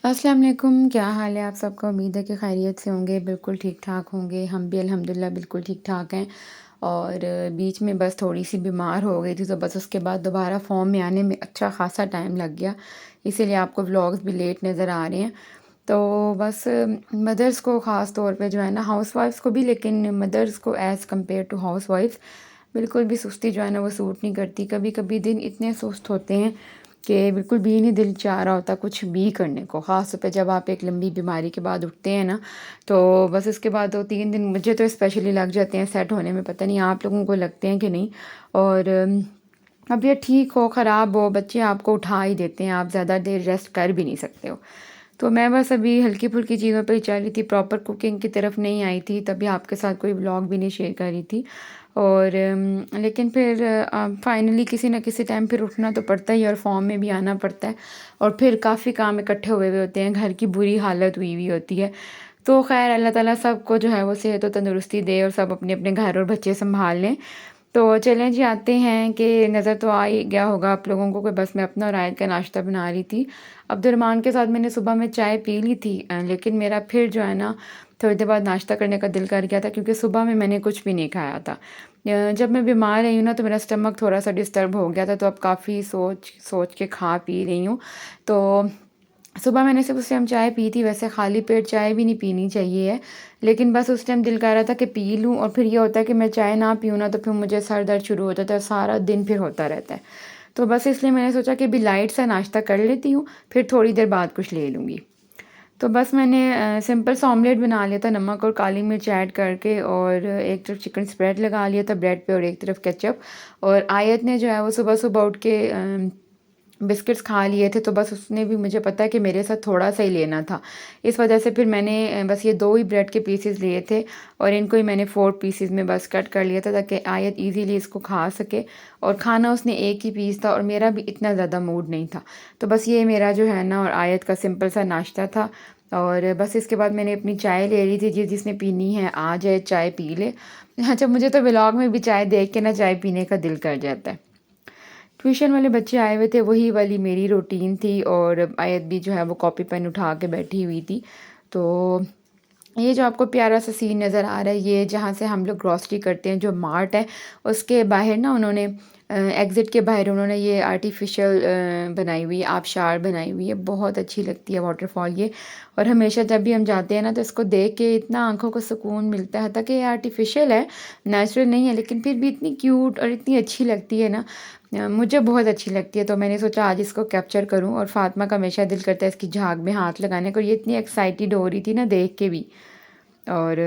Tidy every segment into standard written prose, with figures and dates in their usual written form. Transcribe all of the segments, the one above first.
अस्सलाम वालेकुम, क्या हाल है आप सबका? उम्मीद है कि खैरियत से होंगे, बिल्कुल ठीक-ठाक होंगे। हम भी अल्हम्दुलिल्लाह बिल्कुल ठीक-ठाक हैं। और बीच में बस थोड़ी-सी बीमार हो गई थी, तो बस उसके बाद दोबारा फ़ॉर्म में आने में अच्छा ख़ासा टाइम लग गया। इसीलिए आपको व्लॉग्स भी लेट नज़र आ रहे हैं। तो बस मदर्स को ख़ास तौर पे जो है ना, हाउसवाइफ़्स को भी, लेकिन मदर्स को एज़ कम्पेयर टू हाउसवाइफ़्स बिल्कुल भी सुस्ती जो है ना वो सूट नहीं करती। कभी-कभी दिन इतने सुस्त होते हैं कि बिल्कुल भी नहीं दिल चाह रहा होता कुछ भी करने को। ख़ास तौर पे जब आप एक लंबी बीमारी के बाद उठते हैं ना, तो बस उसके बाद 2-3 दिन मुझे तो स्पेशली लग जाते हैं सेट होने में, पता नहीं आप लोगों को लगते हैं कि नहीं। और तबीयत ठीक हो, ख़राब हो, बच्चे आपको उठा ही देते हैं, आप ज़्यादा देर रेस्ट कर भी नहीं सकते हो। तो मैं बस अभी हल्की-फुल्की चीज़ों पे ही चल रही थी, प्रॉपर कुकिंग की तरफ नहीं आई थी, तभी आपके साथ कोई व्लॉग भी नहीं शेयर कर रही थी। और लेकिन फिर फाइनली किसी न किसी टाइम फिर उठना तो पड़ता ही है और फॉर्म में भी आना पड़ता है। और फिर काफ़ी काम इकट्ठे हुए हुए होते हैं, घर की बुरी हालत हुई हुई होती है। तो ख़ैर अल्लाह ताला सबको जो है वो सेहत और तंदुरुस्ती दे और सब अपने-अपने घर और बच्चे सँभाल लें। तो चलें जी, आते हैं कि नज़र तो आ ही गया होगा आप लोगों को कि बस मैं अपना और आयत का नाश्ता बना रही थी। अब्दुर्रहमान के साथ मैंने सुबह में चाय पी ली थी, लेकिन मेरा फिर जो है ना थोड़ी देर बाद नाश्ता करने का दिल कर गया था, क्योंकि सुबह में मैंने कुछ भी नहीं खाया था। जब मैं बीमार रही हूँ ना, तो मेरा स्टमक थोड़ा-सा डिस्टर्ब हो गया था, तो अब काफ़ी सोच सोच के खा पी रही हूँ। तो सुबह मैंने सिर्फ़ उस टाइम चाय पी थी, वैसे खाली पेट चाय भी नहीं पीनी चाहिए है। लेकिन बस उस टाइम दिल कर रहा था कि पी लूँ, और फिर ये होता है कि मैं चाय ना पीऊँ ना, तो फिर मुझे सर दर्द शुरू हो जाता है और सारा दिन फिर होता रहता है। तो बस इसलिए मैंने सोचा कि अभी लाइट सा नाश्ता कर लेती हूँ, फिर थोड़ी देर बाद कुछ ले लूँगी। तो बस मैंने सिंपल सा ऑमलेट बना लिया था, नमक और काली मिर्च ऐड करके, और एक तरफ चिकन स्प्रेड लगा लिया था ब्रेड पे और एक तरफ केचप। और आयत ने जो है वो सुबह-सुबह उठ के बिस्किट्स खा लिए थे, तो बस उसने भी, मुझे पता है कि मेरे साथ थोड़ा-सा ही लेना था। इस वजह से फिर मैंने बस ये 2 ही ब्रेड के पीसेस लिए थे, और इनको ही मैंने 4 पीसेस में बस कट कर लिया था, ताकि आयत ईज़िली इसको खा सके। और खाना उसने एक ही पीस था, और मेरा भी इतना ज़्यादा मूड नहीं था। तो बस ये मेरा जो है ना और आयत का सिंपल सा नाश्ता था। और बस इसके बाद मैंने अपनी चाय ले ली थी, जिसने पीनी है आ जाए चाय पी ले। अच्छा, मुझे तो व्लॉग में भी चाय देख के ना चाय पीने का दिल कर जाता है। ट्यूशन वाले बच्चे आए हुए थे, वही वाली मेरी रूटीन थी, और आयत भी जो है वो कॉपी पेन उठा के बैठी हुई थी। तो ये जो आपको प्यारा सा सीन नज़र आ रहा है, ये जहाँ से हम लोग ग्रॉसरी करते हैं, जो मार्ट है, उसके बाहर ना उन्होंने एग्ज़िट के बाहर उन्होंने ये आर्टिफ़िशियल बनाई हुई है, आबशार बनाई हुई है, बहुत अच्छी लगती है वाटरफॉल ये। और हमेशा जब भी हम जाते हैं ना, तो इसको देख के इतना आँखों को सुकून मिलता है, ताकि ये आर्टिफ़िशियल है, नेचुरल नहीं है, लेकिन फिर भी इतनी क्यूट और इतनी अच्छी लगती है ना। मुझे बहुत अच्छी लगती है, तो मैंने सोचा आज इसको कैप्चर करूँ, और फ़ातिमा का हमेशा दिल करता है इसकी झाग में हाथ लगाने को, और ये इतनी एक्साइटेड हो रही थी ना देख के भी। और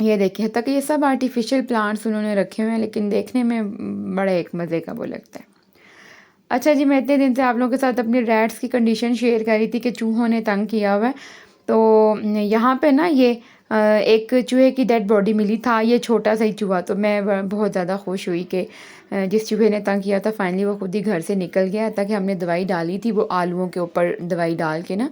ये देखिए, तक ये सब आर्टिफिशियल प्लांट्स उन्होंने रखे हुए हैं, लेकिन देखने में बड़ा एक मज़े का वो लगता है। अच्छा जी, मैं इतने दिन से आप लोगों के साथ अपनी रैट्स की कंडीशन शेयर कर रही थी कि चूहों ने तंग किया हुआ है। तो यहाँ पे ना ये एक चूहे की डेड बॉडी मिली था, ये छोटा सा ही चूहा। तो मैं बहुत ज़्यादा खुश हुई कि जिस चूहे ने तंग किया था फाइनली वो खुद ही घर से निकल गया। ताकि हमने दवाई डाली थी, वो आलूओं के ऊपर दवाई डाल के ना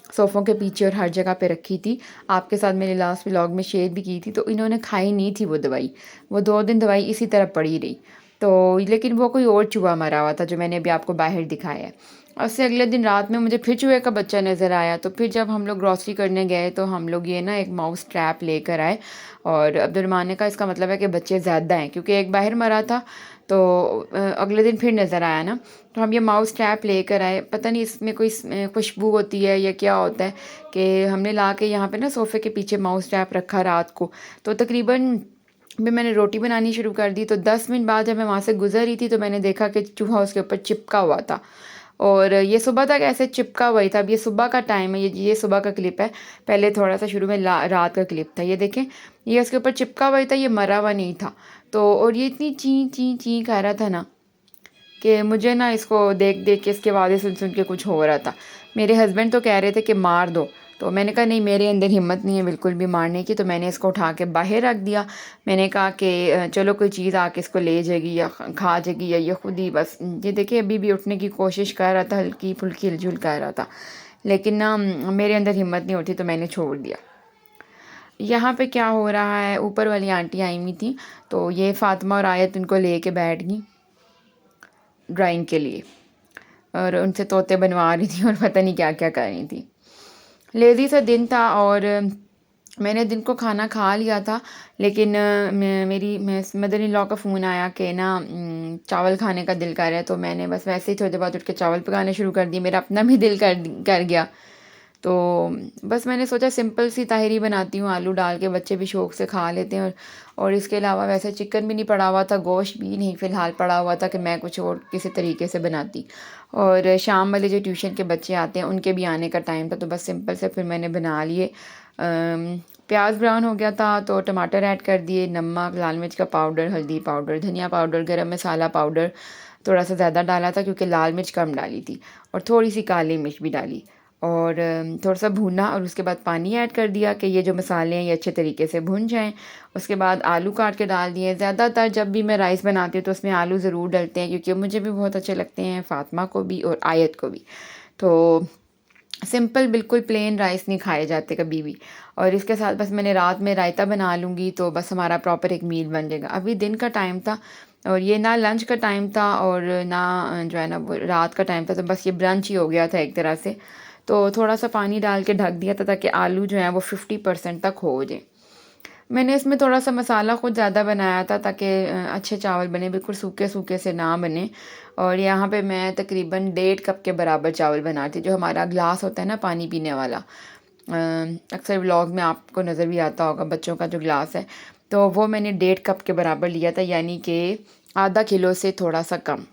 सोफ़ों के पीछे और हर जगह पे रखी थी। आपके साथ मैंने लास्ट व्लॉग में शेयर भी की थी, तो इन्होंने खाई नहीं थी वो दवाई। वो 2 दिन दवाई इसी तरह पड़ी रही। तो लेकिन वो कोई और चूहा मरा हुआ था, जो मैंने अभी आपको बाहर दिखाया है। और उससे अगले दिन रात में मुझे फिर चूहे का बच्चा नज़र आया। तो फिर जब हम लोग ग्रॉसरी करने गए, तो हम लोग ये ना एक माउस ट्रैप लेकर आए, और अब्दुर्रहमान ने कहा इसका मतलब है कि बच्चे ज़्यादा हैं, क्योंकि एक बाहर मरा था। तो अगले दिन फिर नज़र आया ना, तो हम ये माउस ट्रैप लेकर आए। पता नहीं इसमें कोई खुशबू होती है या क्या होता है, कि हमने ला के यहाँ पे ना सोफ़े के पीछे माउस ट्रैप रखा रात को। तो तकरीबन फिर मैंने रोटी बनानी शुरू कर दी, तो 10 मिनट बाद जब मैं वहाँ से गुज़र रही थी, तो मैंने देखा कि चूहा उसके ऊपर चिपका हुआ था। और ये सुबह तक ऐसे चिपका हुआ ही था। अब ये सुबह का टाइम है, ये सुबह का क्लिप है। पहले थोड़ा-सा शुरू में रात का क्लिप था। ये देखें, ये उसके ऊपर चिपका हुआ ही था, ये मरा हुआ नहीं था। तो और ये इतनी ची ची ची कर रहा था ना, कि मुझे ना इसको देख-देख के, इसकी आवाज़ें सुन-सुन के कुछ हो रहा था। मेरे हस्बैंड तो कह रहे थे कि मार दो, तो मैंने कहा नहीं, मेरे अंदर हिम्मत नहीं है बिल्कुल भी मारने की। तो मैंने इसको उठा के बाहर रख दिया। मैंने कहा कि चलो कोई चीज़ आके इसको ले जाएगी या खा जाएगी, या ये खुद ही बस। ये देखिए, अभी भी उठने की कोशिश कर रहा था, हल्की-फुल्की हिल-जुल कर रहा था। लेकिन ना मेरे अंदर हिम्मत नहीं होती, तो मैंने छोड़ दिया। यहाँ पे क्या हो रहा है, ऊपर वाली आंटी आई हुई थी, तो ये फ़ातिमा और आयत उनको लेके बैठ गईं ड्राइंग के लिए। और उनसे तोते बनवा रही थी और पता नहीं क्या-क्या कर रही थी। लेज़ी सा दिन था और मैंने दिन को खाना खा लिया था, लेकिन मेरी मदर इन लॉ का फ़ोन आया कि ना चावल खाने का दिल कर रहा है, तो मैंने बस वैसे ही थोड़ी देर बाद उठ के चावल पकाने शुरू कर दिए। मेरा अपना भी दिल कर गया। तो बस मैंने सोचा सिंपल सी ताहिरी बनाती हूँ, आलू डाल के, बच्चे भी शौक़ से खा लेते हैं। और इसके अलावा वैसे चिकन भी नहीं पड़ा हुआ था, गोश्त भी नहीं फ़िलहाल पड़ा हुआ था कि मैं कुछ और किसी तरीके से बनाती। और शाम वाले जो ट्यूशन के बच्चे आते हैं उनके भी आने का टाइम था, तो बस सिंपल से फिर मैंने बना लिए। प्याज ब्राउन हो गया था तो टमाटर ऐड कर दिए, नमक, लाल मिर्च का पाउडर, हल्दी पाउडर, धनिया पाउडर, गरम मसाला पाउडर थोड़ा सा ज़्यादा डाला था क्योंकि लाल मिर्च कम डाली थी, और थोड़ी सी काली मिर्च भी डाली। और थोड़ा सा भूना और उसके बाद पानी ऐड कर दिया कि ये जो मसाले हैं ये अच्छे तरीके से भुन जाएं। उसके बाद आलू काट के डाल दिए। ज़्यादातर जब भी मैं राइस बनाती हूँ तो उसमें आलू ज़रूर डलते हैं, क्योंकि मुझे भी बहुत अच्छे लगते हैं, फ़ातिमा को भी और आयत को भी। तो सिंपल बिल्कुल प्लेन राइस नहीं खाए जाते कभी भी। और इसके साथ बस मैंने रात में रायता बना लूँगी तो बस हमारा प्रॉपर एक मील बन जाएगा। अभी दिन का टाइम था और ये ना लंच का टाइम था और ना जो है ना वो रात का टाइम था, तो बस ये ब्रंच ही हो गया था एक तरह से। तो थोड़ा सा पानी डाल के ढक दिया था ताकि आलू जो है वो 50% तक हो जाए। मैंने इसमें थोड़ा सा मसाला खुद ज़्यादा बनाया था ताकि अच्छे चावल बने, बिल्कुल सूखे सूखे से ना बने। और यहाँ पे मैं तकरीबन 1.5 कप के बराबर चावल बनाती थी, जो हमारा ग्लास होता है ना पानी पीने वाला। अक्सर व्लॉग में आपको नज़र भी आता होगा बच्चों का जो ग्लास है, तो वो मैंने 1.5 कप के बराबर लिया था, यानी कि आधा किलो से थोड़ा सा कम।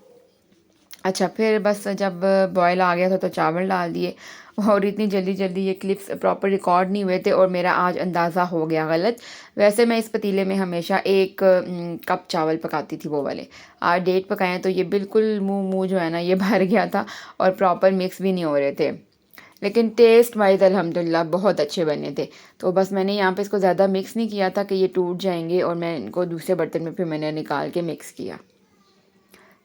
अच्छा, फिर बस जब बॉयल आ गया था तो चावल डाल दिए, और इतनी जल्दी जल्दी ये क्लिप्स प्रॉपर रिकॉर्ड नहीं हुए थे और मेरा आज अंदाज़ा हो गया गलत। वैसे मैं इस पतीले में हमेशा 1 कप चावल पकाती थी वो वाले। आज 1.5 पकाए तो ये बिल्कुल मुँह जो है ना ये भर गया था और प्रॉपर मिक्स भी नहीं हो रहे थे। लेकिन टेस्ट वाइज़ अल्हम्दुलिल्लाह बहुत अच्छे बने थे। तो बस मैंने यहाँ पे इसको ज़्यादा मिक्स नहीं किया था कि ये टूट जाएँगे, और मैं इनको दूसरे बर्तन में फिर मैंने निकाल के मिक्स किया।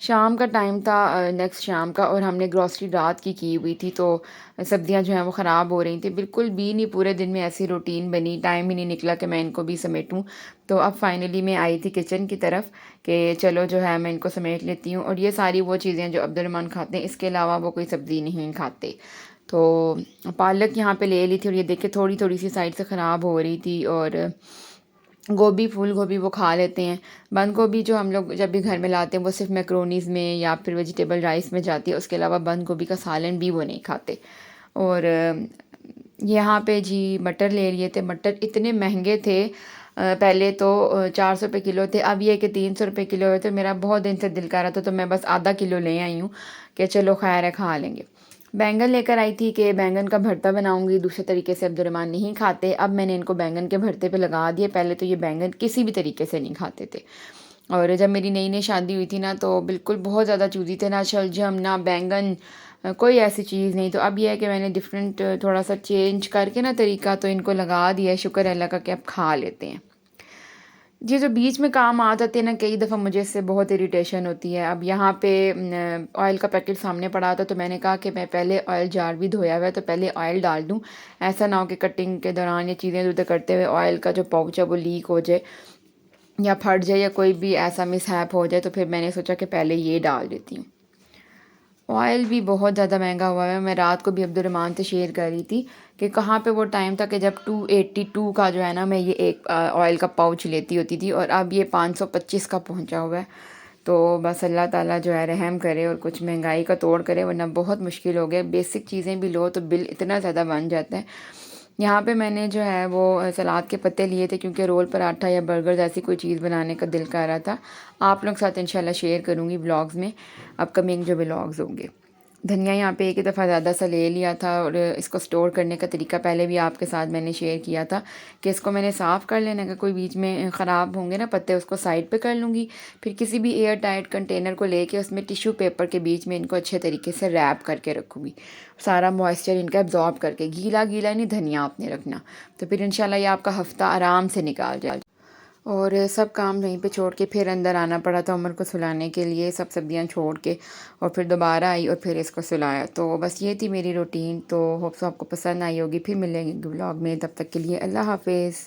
शाम का टाइम था, नेक्स्ट शाम का, और हमने ग्रॉसरी रात की हुई थी, तो सब्ज़ियां जो हैं वो ख़राब हो रही थी। बिल्कुल भी नहीं पूरे दिन में ऐसी रूटीन बनी, टाइम ही नहीं निकला कि मैं इनको भी समेटूं। तो अब फाइनली मैं आई थी किचन की तरफ कि चलो जो है मैं इनको समेट लेती हूँ। और ये सारी वो चीज़ें जो अब्दुर्रहमान खाते हैं, इसके अलावा वो कोई सब्ज़ी नहीं खाते। तो पालक यहाँ पे ले ली थी, और ये देखिए थोड़ी थोड़ी सी साइड से ख़राब हो रही थी। और गोभी, फूल गोभी वो खा लेते हैं। बंद गोभी जो हम लोग जब भी घर में लाते हैं वो सिर्फ़ मैक्रोनीज़ में या फिर वेजिटेबल राइस में जाती है, उसके अलावा बंद गोभी का सालन भी वो नहीं खाते। और यहाँ पे जी मटर ले लिए थे। मटर इतने महंगे थे, पहले तो 400 रुपये किलो थे, अब ये है कि 300 रुपये किलो है। तो मेरा बहुत दिन से दिल कर रहा था, तो मैं बस आधा किलो ले आई हूँ कि चलो खैर है खा लेंगे। बैंगन लेकर आई थी कि बैंगन का भरता बनाऊंगी, दूसरे तरीके से अब्दुर्रहमान नहीं खाते। अब मैंने इनको बैंगन के भरते पे लगा दिए, पहले तो ये बैंगन किसी भी तरीके से नहीं खाते थे। और जब मेरी नई नई शादी हुई थी ना, तो बिल्कुल बहुत ज़्यादा चूज़ी थे, ना शलजम ना बैंगन, कोई ऐसी चीज़ नहीं। तो अब यह है कि मैंने डिफरेंट थोड़ा सा चेंज करके ना तरीका, तो इनको लगा दिया है, शुक्र है अल्लाह का कि अब खा लेते हैं। जी, जो बीच में काम आ जाते हैं ना, कई दफ़ा मुझे इससे बहुत इरिटेशन होती है। अब यहाँ पे ऑयल का पैकेट सामने पड़ा था, तो मैंने कहा कि मैं पहले ऑयल जार भी धोया हुआ है तो पहले ऑयल डाल दूँ। ऐसा ना हो कि कटिंग के दौरान ये चीज़ें इधर-उधर करते हुए ऑयल का जो पाउच है वो लीक हो जाए या फट जाए या कोई भी ऐसा मिसहैप हो जाए, तो फिर मैंने सोचा कि पहले ये डाल देती हूँ। ऑयल भी बहुत ज़्यादा महंगा हुआ है। मैं रात को भी अब्दुर्रहमान से शेयर कर रही थी कि कहाँ पे वो टाइम था कि जब 282 का जो है ना, मैं ये एक ऑयल का पाउच लेती होती थी, और अब ये 525 का पहुँचा हुआ है। तो बस अल्लाह ताला जो है रहम करे और कुछ महंगाई का तोड़ करे, वरना बहुत मुश्किल हो गया। बेसिक चीज़ें भी लो तो बिल इतना ज़्यादा बन जाता है। यहाँ पे मैंने जो है वो सलाद के पत्ते लिए थे, क्योंकि रोल पराठा या बर्गर जैसी कोई चीज़ बनाने का दिल कर रहा था। आप लोग साथ इंशाल्लाह शेयर करूँगी व्लॉग्स में, अपकमिंग जो व्लॉग्स होंगे। धनिया यहाँ पे एक ही दफ़ा ज़्यादा सा ले लिया था, और इसको स्टोर करने का तरीका पहले भी आपके साथ मैंने शेयर किया था कि इसको मैंने साफ़ कर लेना, कि कोई बीच में ख़राब होंगे ना पत्ते, उसको साइड पे कर लूँगी। फिर किसी भी एयर टाइट कंटेनर को लेके उसमें टिश्यू पेपर के बीच में इनको अच्छे तरीके से रैप करके रखूँगी, सारा मॉइस्चर इनका एब्जॉर्ब करके। गीला गीला नहीं धनिया आपने रखना, तो फिर इंशाल्लाह ये आपका हफ़्ता आराम से निकाल जाए। और सब काम वहीं पे छोड़ के फिर अंदर आना पड़ा था उमर को सुलाने के लिए, सब सब्जियां छोड़ के, और फिर दोबारा आई और फिर इसको सुलाया। तो बस ये थी मेरी रूटीन। तो होप सो आपको पसंद आई होगी। फिर मिलेंगे ब्लॉग में, तब तक के लिए अल्लाह हाफिज़।